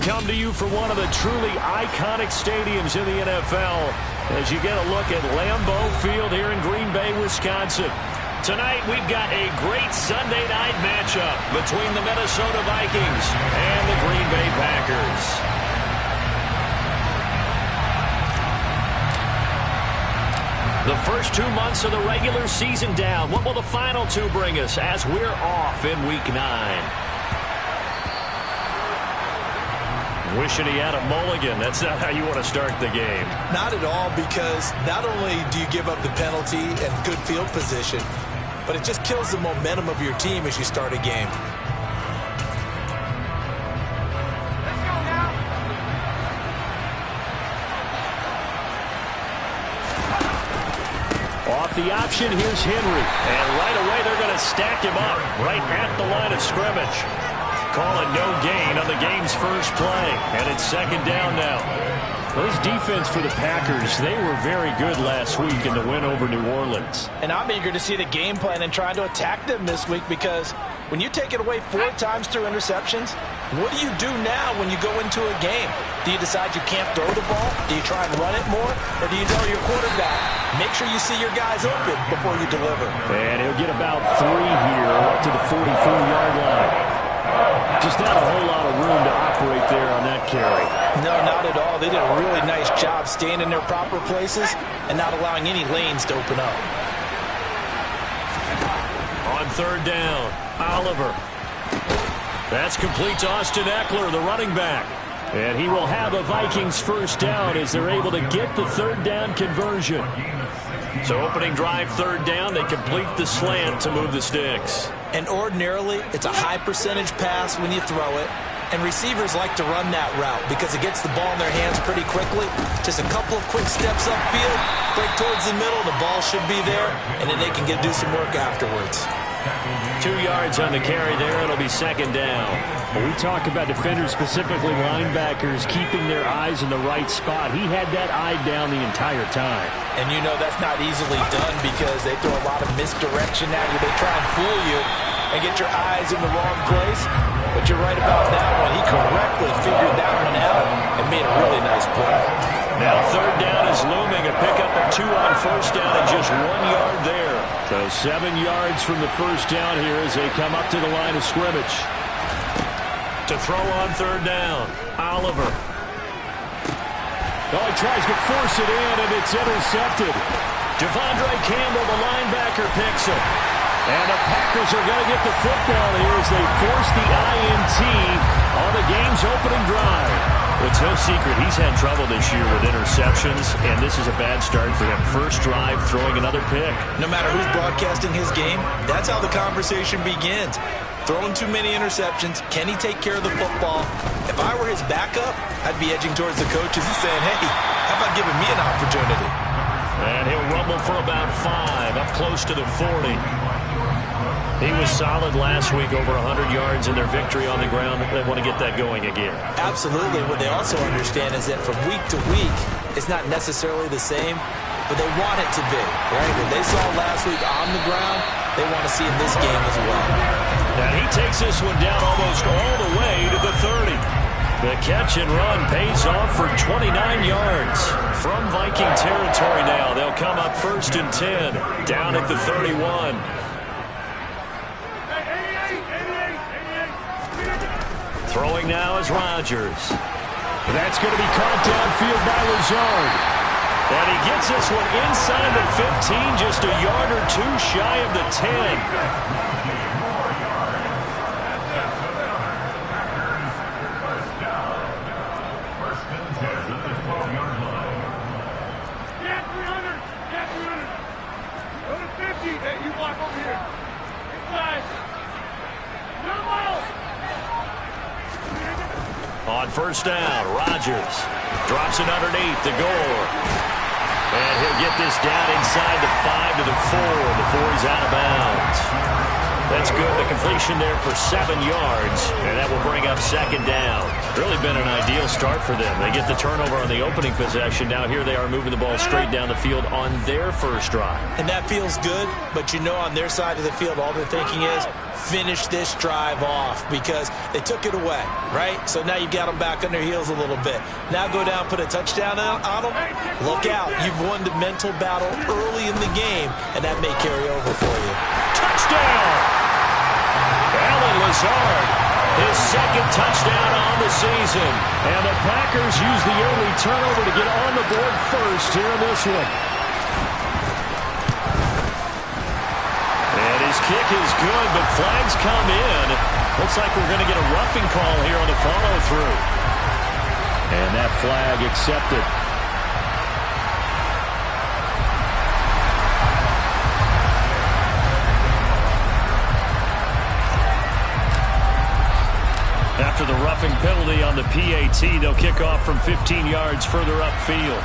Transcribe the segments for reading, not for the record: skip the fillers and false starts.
come to you from one of the truly iconic stadiums in the NFL as you get a look at Lambeau Field here in Green Bay, Wisconsin. Tonight, we've got a great Sunday night matchup between the Minnesota Vikings and the Green Bay Packers. The first 2 months of the regular season down. What will the final two bring us as we're off in Week 9? Wishing he had a mulligan. That's not how you want to start the game. Not at all, because not only do you give up the penalty and good field position, but it just kills the momentum of your team as you start a game. Off the option, here's Henry. And right away, they're going to stack him up right at the line of scrimmage. Calling no gain on the game's first play. And it's second down now. Well, this defense for the Packers, they were very good last week in the win over New Orleans. And I'm eager to see the game plan and trying to attack them this week, because when you take it away 4 times through interceptions, what do you do now when you go into a game? Do you decide you can't throw the ball? Do you try and run it more? Or do you tell your quarterback, make sure you see your guys open before you deliver? And he'll get about 3 here up to the 44-yard line. Just not a whole lot of room to operate there on that carry. No, not at all. They did a really nice job staying in their proper places and not allowing any lanes to open up. On third down, Oliver. That's complete to Austin Eckler, the running back. And he will have a Vikings first down as they're able to get the third down conversion. So opening drive, third down, they complete the slant to move the sticks. And ordinarily, it's a high percentage pass when you throw it. And receivers like to run that route because it gets the ball in their hands pretty quickly. Just a couple of quick steps upfield, break towards the middle, the ball should be there, and then they can do some work afterwards. 2 yards on the carry there. It'll be second down. When we talk about defenders, specifically linebackers, keeping their eyes in the right spot, he had that eye down the entire time. And you know that's not easily done because they throw a lot of misdirection at you. They try and fool you and get your eyes in the wrong place. But you're right about that one. He correctly figured that one out and made a really nice play. Now third down is looming. A pickup of 2 on first down and just 1 yard there. So 7 yards from the first down here as they come up to the line of scrimmage. To throw on third down, Oliver. Oh, he tries to force it in, and it's intercepted. Devondre Campbell, the linebacker, picks it. And the Packers are going to get the football here as they force the INT on the game's opening drive. It's no secret he's had trouble this year with interceptions, and this is a bad start for him. First drive, throwing another pick. No matter who's broadcasting his game, that's how the conversation begins. Throwing too many interceptions, can he take care of the football? If I were his backup, I'd be edging towards the coaches and saying, hey, how about giving me an opportunity? And he'll rumble for about 5, up close to the 40. He was solid last week, over 100 yards in their victory on the ground. They want to get that going again. Absolutely. What they also understand is that from week to week, it's not necessarily the same, but they want it to be, right? What they saw last week on the ground, they want to see in this game as well. And he takes this one down almost all the way to the 30. The catch and run pays off for 29 yards. From Viking territory now, they'll come up first and 10, down at the 31. Throwing now is Rodgers. That's going to be caught downfield by Lazard. And he gets this one inside the 15, just a yard or 2 shy of the 10. On first down, Rodgers drops it underneath to Gore. And he'll get this down inside the 5 to the 4 before he's out of bounds. That's good. The completion there for 7 yards, and that will bring up second down. Really been an ideal start for them. They get the turnover on the opening possession. Now here they are moving the ball straight down the field on their first drive. And that feels good, but you know on their side of the field, all they're thinking is finish this drive off because they took it away, right? So now you got them back on their heels a little bit. Now go down, put a touchdown on them. Look out. You've won the mental battle early in the game, and that may carry over for you. Touchdown! Allen Lazard, his second touchdown on the season. And the Packers use the early turnover to get on the board first here in this one. And his kick is good, but flags come in. Looks like we're going to get a roughing call here on the follow-through. And that flag accepted. After the roughing penalty on the PAT, they'll kick off from 15 yards further upfield.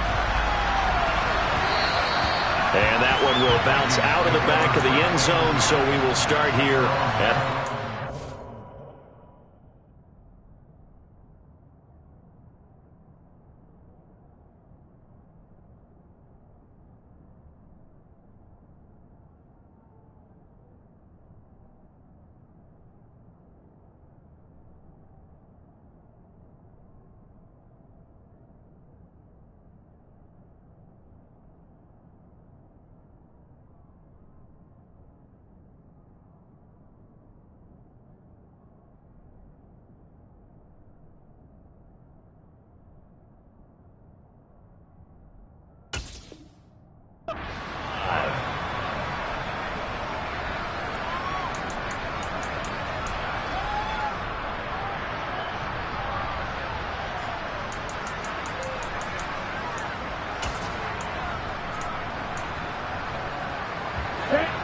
And that one will bounce out of the back of the end zone, so we will start here at...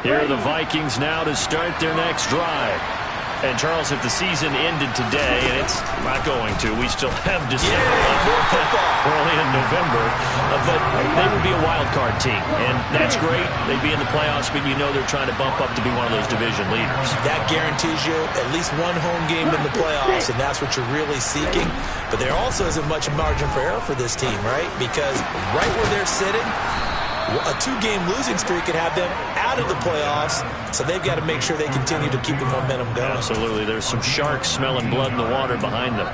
Here are the Vikings now to start their next drive. And, Charles, if the season ended today, and it's not going to, we still have December We're only in November, but they would be a wild card team. And that's great. They'd be in the playoffs, but you know they're trying to bump up to be one of those division leaders. That guarantees you at least one home game in the playoffs, and that's what you're really seeking. But there also isn't much margin for error for this team, right? Because right where they're sitting, a 2-game losing streak could have them out of the playoffs, so they've got to make sure they continue to keep the momentum going. Absolutely. There's some sharks smelling blood in the water behind them.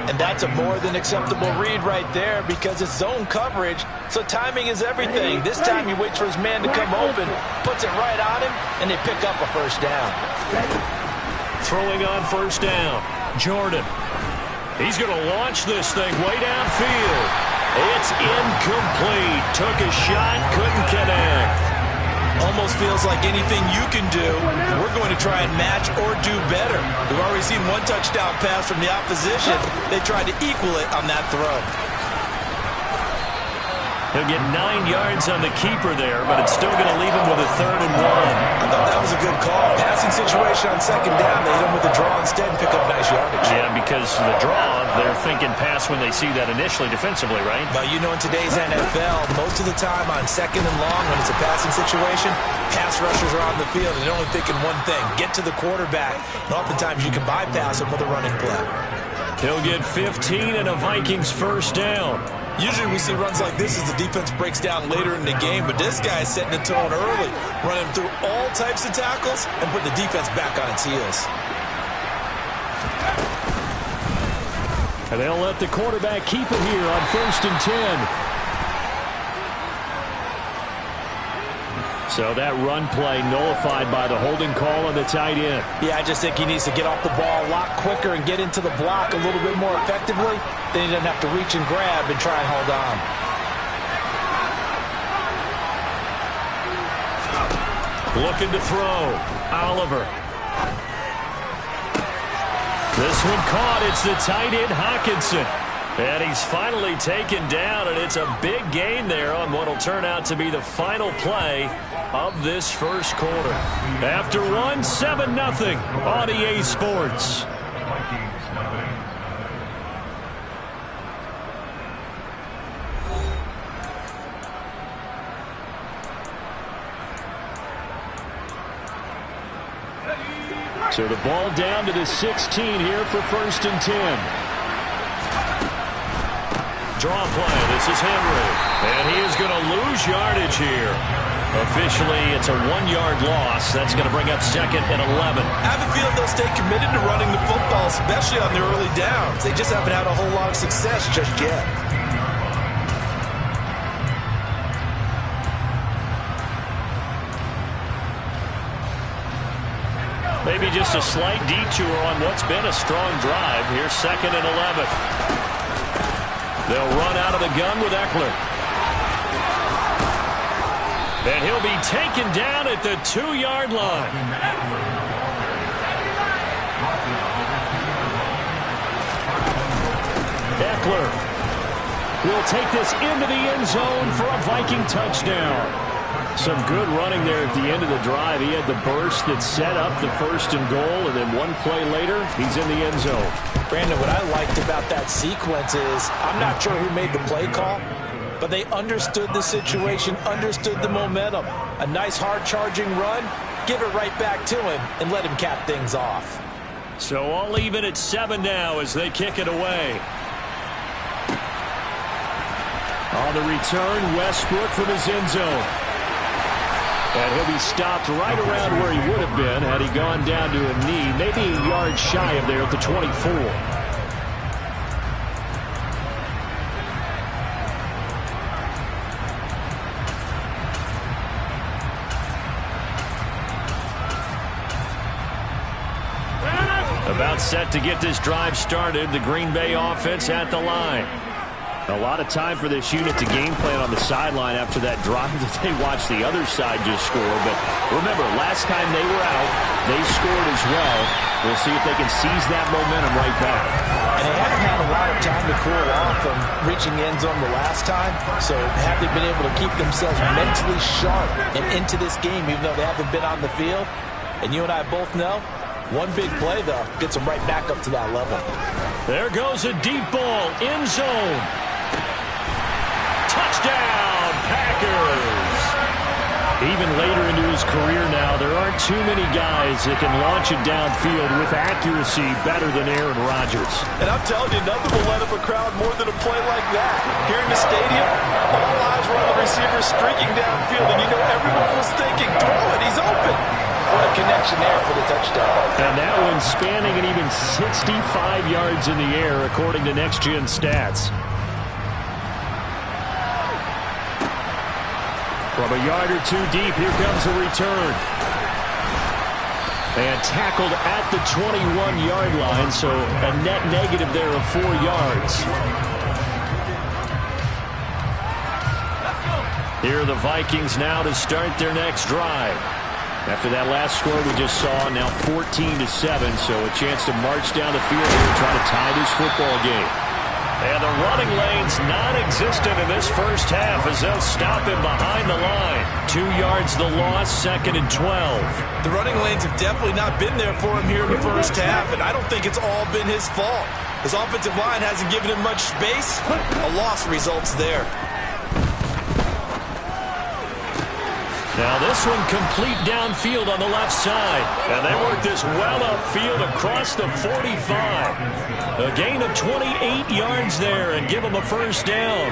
And that's a more than acceptable read right there because it's zone coverage, so timing is everything. This time he waits for his man to come open, puts it right on him, and they pick up a first down. Throwing on first down, Jordan. He's going to launch this thing way downfield. It's incomplete. Took a shot, couldn't connect. Almost feels like anything you can do, we're going to try and match or do better. We've already seen one touchdown pass from the opposition. They tried to equal it on that throw. He'll get 9 yards on the keeper there, but it's still going to leave him with a 3rd and 1. I thought that was a good call. Passing situation on second down. They hit him with a draw instead and pick up nice yardage. Yeah, because the draw, they're thinking pass when they see that initially defensively, right? Well, you know in today's NFL, most of the time on second and long when it's a passing situation, pass rushers are on the field and they're only thinking one thing, get to the quarterback. And oftentimes you can bypass him with a running play. He'll get 15 and a Vikings first down. Usually we see runs like this as the defense breaks down later in the game, but this guy is setting the tone early, running through all types of tackles and putting the defense back on its heels. And they'll let the quarterback keep it here on 1st and 10. So that run play nullified by the holding call on the tight end. Yeah, I just think he needs to get off the ball a lot quicker and get into the block a little bit more effectively. Then he doesn't have to reach and grab and try and hold on. Looking to throw. Oliver. This one caught. It's the tight end Hockenson. And he's finally taken down, and it's a big gain there on what will turn out to be the final play of this first quarter. After run, 7-0 on EA Sports. So the ball down to the 16 here for 1st and 10. Draw play. This is Henry. And he is going to lose yardage here. Officially, it's a 1-yard loss. That's going to bring up 2nd and 11. I have a feeling they'll stay committed to running the football, especially on the early downs. They just haven't had a whole lot of success just yet. Maybe just a slight detour on what's been a strong drive. Here's 2nd and 11. They'll run out of the gun with Eckler. And he'll be taken down at the 2-yard line. Eckler will take this into the end zone for a Viking touchdown. Some good running there at the end of the drive. He had the burst that set up the 1st and goal, and then one play later, he's in the end zone. Brandon, what I liked about that sequence is I'm not sure who made the play call, but they understood the situation, understood the momentum. A nice hard-charging run, give it right back to him, and let him cap things off. So all even at 7 now as they kick it away. On the return, Westbrook from his end zone. And he'll be stopped right around where he would have been had he gone down to a knee, maybe a yard shy of there at the 24. About set to get this drive started, the Green Bay offense at the line. A lot of time for this unit to game plan on the sideline after that drive that they watched the other side just score. But remember, last time they were out, they scored as well. We'll see if they can seize that momentum right back. And they haven't had a lot of time to cool off from reaching the end zone the last time. So have they been able to keep themselves mentally sharp and into this game, even though they haven't been on the field? And you and I both know, one big play, though, gets them right back up to that level. There goes a deep ball, end zone. Touchdown, Packers! Even later into his career now, there aren't too many guys that can launch it downfield with accuracy better than Aaron Rodgers. And I'm telling you, nothing will let up a crowd more than a play like that. Here in the stadium, all eyes were on the receiver streaking downfield, and you know everyone was thinking, throw it, he's open. What a connection there for the touchdown. And that one spanning an even 65 yards in the air, according to Next Gen Stats. From a yard or two deep, here comes a return. And tackled at the 21-yard line, so a net negative there of 4 yards. Here are the Vikings now to start their next drive. After that last score we just saw, now 14-7, so a chance to march down the field here and try to tie this football game. And the running lane's non-existent in this first half as they'll stop him behind the line. 2 yards the loss, 2nd and 12. The running lanes have definitely not been there for him here in the first half, and I don't think it's all been his fault. His offensive line hasn't given him much space. A loss results there. Now this one complete downfield on the left side. And they work this well upfield across the 45. A gain of 28 yards there and give them a first down.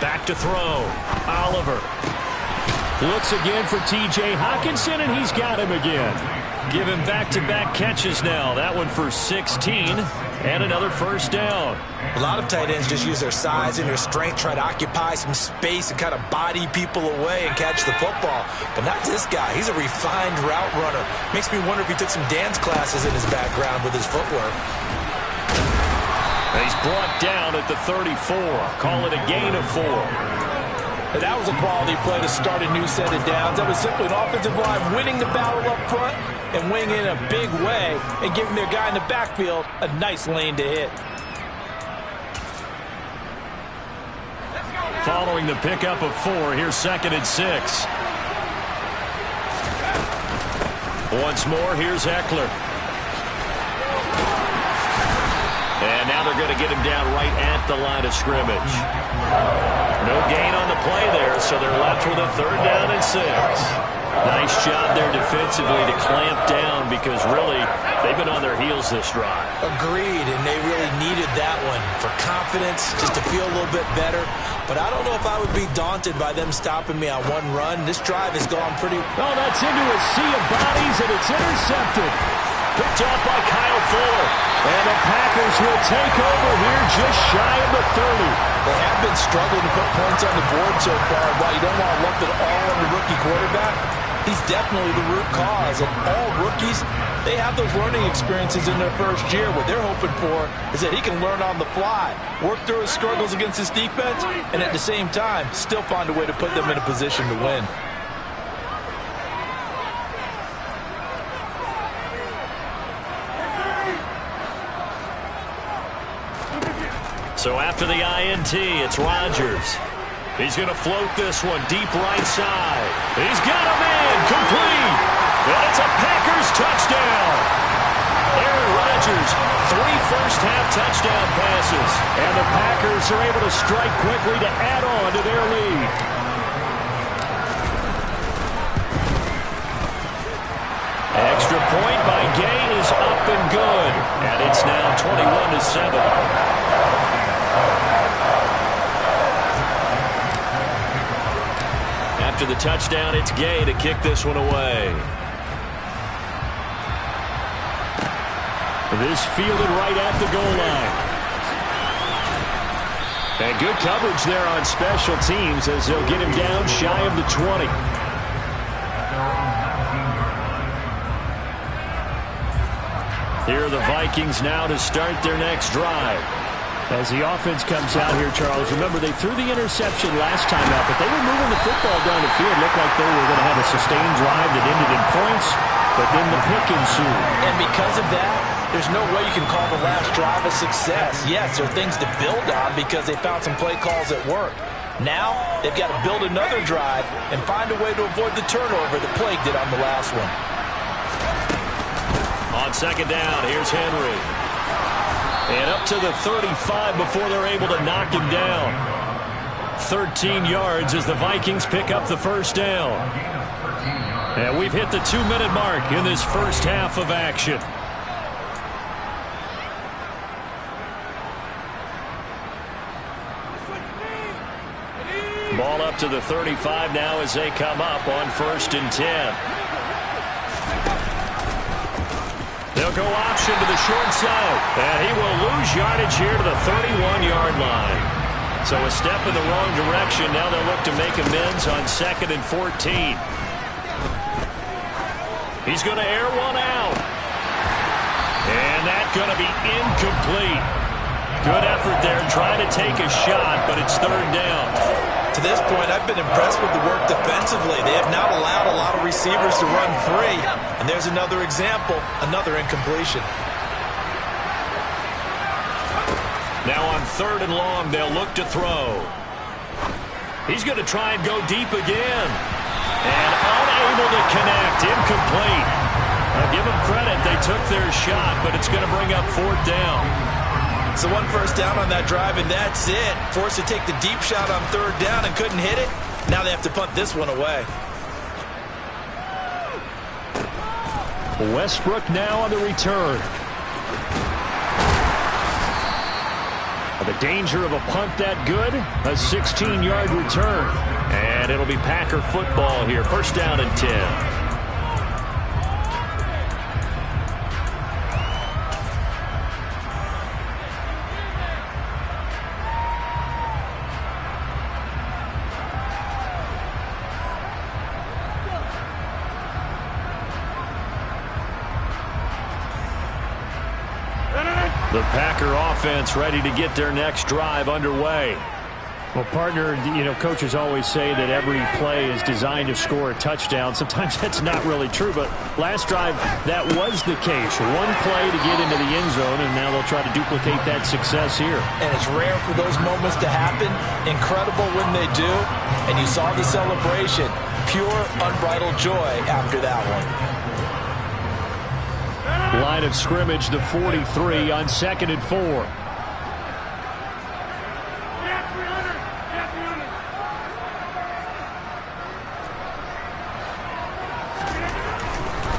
Back to throw. Oliver. Looks again for T.J. Hockenson, and he's got him again. Give him back-to-back catches now. That one for 16. And another first down. A lot of tight ends just use their size and their strength, try to occupy some space and kind of body people away and catch the football. But not this guy. He's a refined route runner. Makes me wonder if he took some dance classes in his background with his footwork. He's brought down at the 34. Call it a gain of 4. And that was a quality play to start a new set of downs. That was simply an offensive line winning the battle up front and winning in a big way and giving their guy in the backfield a nice lane to hit. Following the pickup of 4, here's 2nd and 6. Once more, here's Eckler. And now they're going to get him down right at the line of scrimmage. No gain on the play there, so they're left with a 3rd down and 6. Nice job there defensively to clamp down because really they've been on their heels this drive. Agreed, and they really needed that one for confidence, just to feel a little bit better. But I don't know if I would be daunted by them stopping me on one run. This drive has gone pretty... Oh, that's into a sea of bodies, and it's intercepted. Picked off by Kyle Fuller. And the Packers will take over here just shy of the 30. They have been struggling to put points on the board so far. While you don't want to lump it all on the rookie quarterback, he's definitely the root cause. And all rookies, they have those learning experiences in their first year. What they're hoping for is that he can learn on the fly, work through his struggles against his defense, and at the same time, still find a way to put them in a position to win. So after the INT, it's Rodgers. He's going to float this one deep right side. He's got a man complete. And it's a Packers touchdown. Aaron Rodgers, 3 first-half touchdown passes. And the Packers are able to strike quickly to add on to their lead. Extra point by Gay is up and good. And it's now 21-7. After the touchdown, it's Gay to kick this one away. This fielded right at the goal line. And good coverage there on special teams as they'll get him down shy of the 20. Here are the Vikings now to start their next drive. As the offense comes out here, Charles, remember they threw the interception last time out, but they were moving the football down the field. Looked like they were going to have a sustained drive that ended in points, but then the pick ensued. And because of that, there's no way you can call the last drive a success. Yes, there are things to build on because they found some play calls that worked. Now, they've got to build another drive and find a way to avoid the turnover that plagued it on the last one. On 2nd down, here's Henry. And up to the 35 before they're able to knock him down. 13 yards as the Vikings pick up the 1st down. And we've hit the 2-minute mark in this first half of action. Ball up to the 35 now as they come up on 1st and 10. They'll go option to the short side. And he will lose yardage here to the 31-yard line. So a step in the wrong direction. Now they'll look to make amends on 2nd and 14. He's going to air one out. And that's going to be incomplete. Good effort there trying to take a shot, but it's 3rd down. To this point, I've been impressed with the work defensively. They have not allowed a lot of receivers to run free. And there's another example, another incompletion. Now on 3rd and long, they'll look to throw. He's going to try and go deep again. And unable to connect, incomplete. I'll give them credit, they took their shot, but it's going to bring up 4th down. So 1 first down on that drive, and that's it. Forced to take the deep shot on 3rd down and couldn't hit it. Now they have to punt this one away. Westbrook now on the return. The danger of a punt that good, a 16-yard return. And it'll be Packer football here. 1st down and 10. The Packer offense ready to get their next drive underway. Well, partner, coaches always say that every play is designed to score a touchdown. Sometimes that's not really true, but last drive, that was the case. One play to get into the end zone, and now they'll try to duplicate that success here. And it's rare for those moments to happen. Incredible when they do. And you saw the celebration. Pure, unbridled joy after that one. Line of scrimmage, the 43 on 2nd and 4.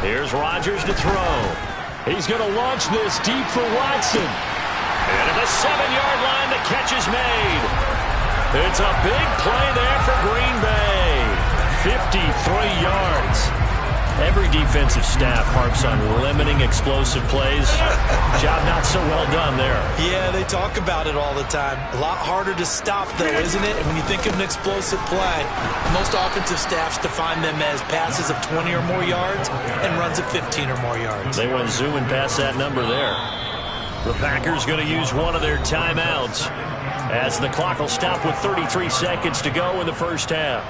Here's Rodgers to throw. He's going to launch this deep for Watson. And at the 7-yard line, the catch is made. It's a big play there for Green Bay. 53 yards. Every defensive staff harps on limiting explosive plays. Job not so well done there. Yeah, they talk about it all the time. A lot harder to stop, though, isn't it? And when you think of an explosive play, most offensive staffs define them as passes of 20 or more yards and runs of 15 or more yards. They went zooming past that number there. The Packers going to use one of their timeouts as the clock will stop with 33 seconds to go in the first half.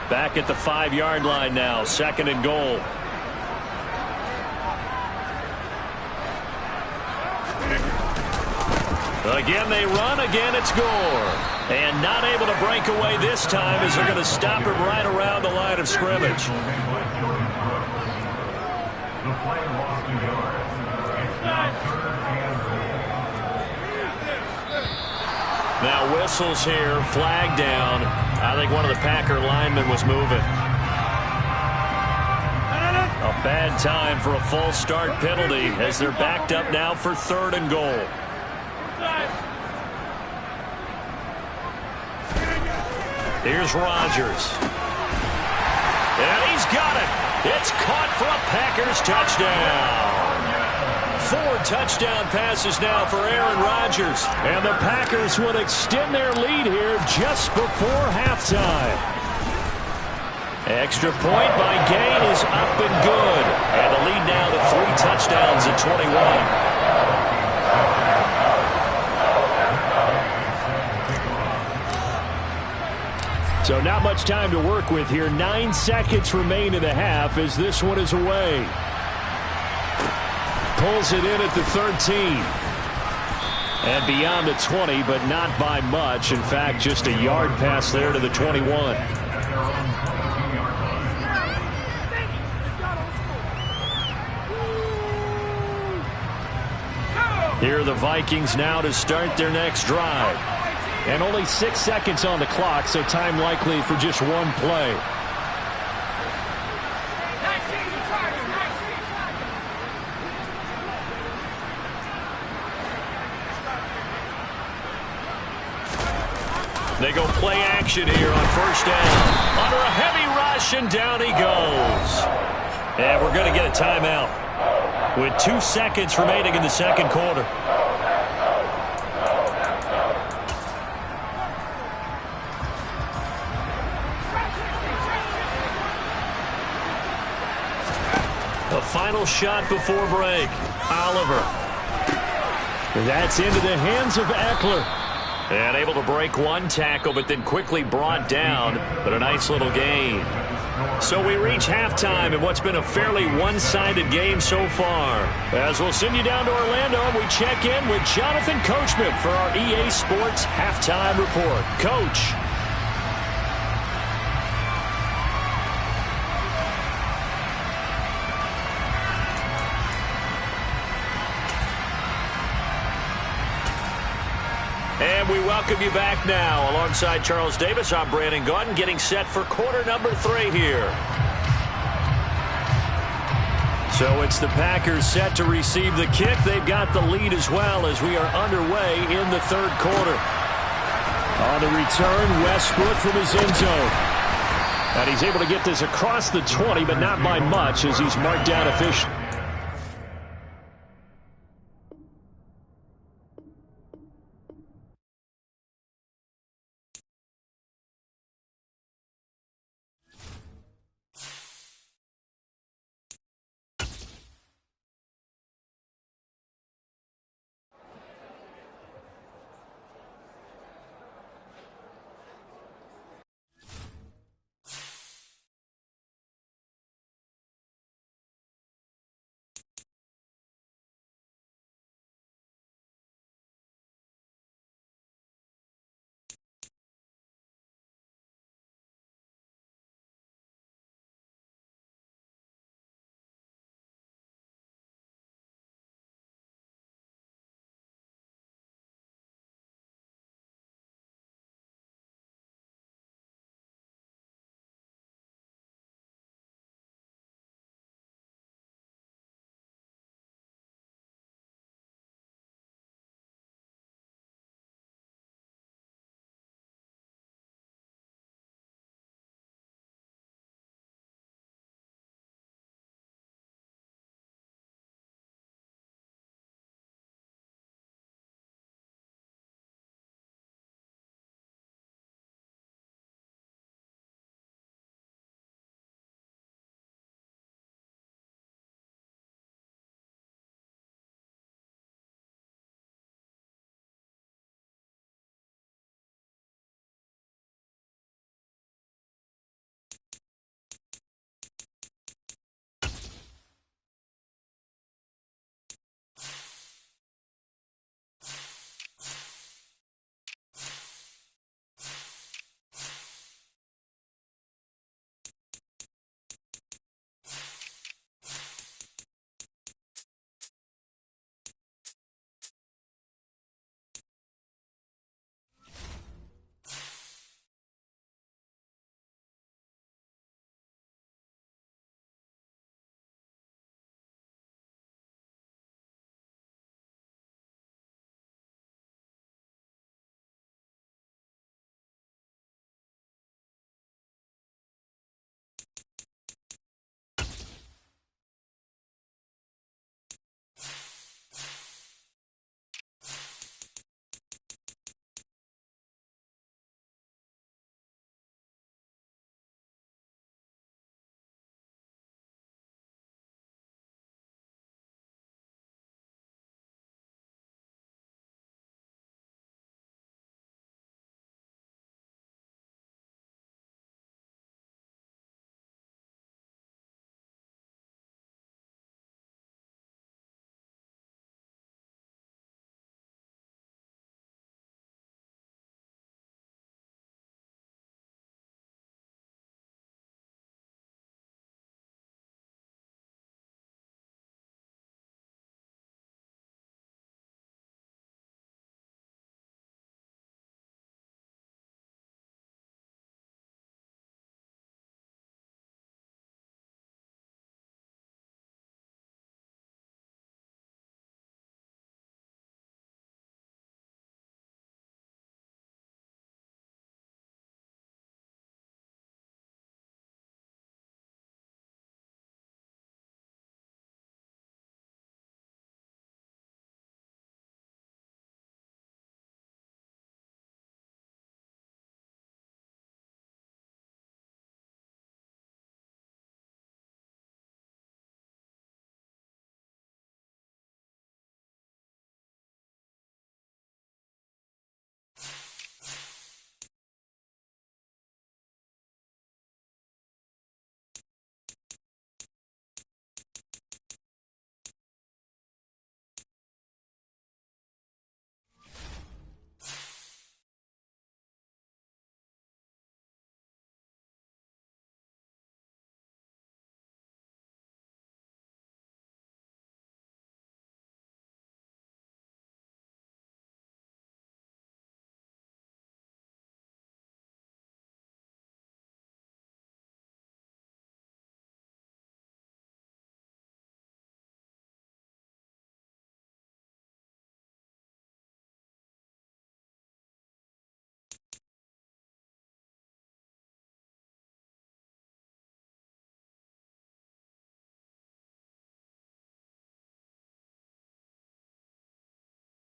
Back at the 5-yard line now, 2nd and goal. Again they run, again it's Gore. And not able to break away this time as they're going to stop him right around the line of scrimmage. Now whistles here, flag down. I think one of the Packer linemen was moving. A bad time for a false start penalty as they're backed up now for 3rd and goal. Here's Rodgers. And he's got it. It's caught for a Packers touchdown. 4 touchdown passes now for Aaron Rodgers. And the Packers would extend their lead here just before halftime. Extra point by Gain is up and good. And the lead now to 3 touchdowns at 21. So not much time to work with here. 9 seconds remain in the half as this one is away. Pulls it in at the 13. And beyond the 20, but not by much. In fact, just a yard pass there to the 21. Here are the Vikings now to start their next drive. And only 6 seconds on the clock, so time likely for just one play. They go play action here on 1st down. Under a heavy rush, and down he goes. And we're going to get a timeout with 2 seconds remaining in the 2nd quarter. The final shot before break. Oliver. That's into the hands of Eckler. And able to break one tackle, but then quickly brought down. But a nice little gain. So we reach halftime in what's been a fairly one-sided game so far. As we'll send you down to Orlando, and we check in with Jonathan Coachman for our EA Sports Halftime Report. Coach. And we welcome you back now. Alongside Charles Davis, I'm Brandon Gaudin, getting set for quarter number 3 here. So it's the Packers set to receive the kick. They've got the lead as well as we are underway in the 3rd quarter. On the return, Westbrook from his end zone. And he's able to get this across the 20, but not by much as he's marked down officially.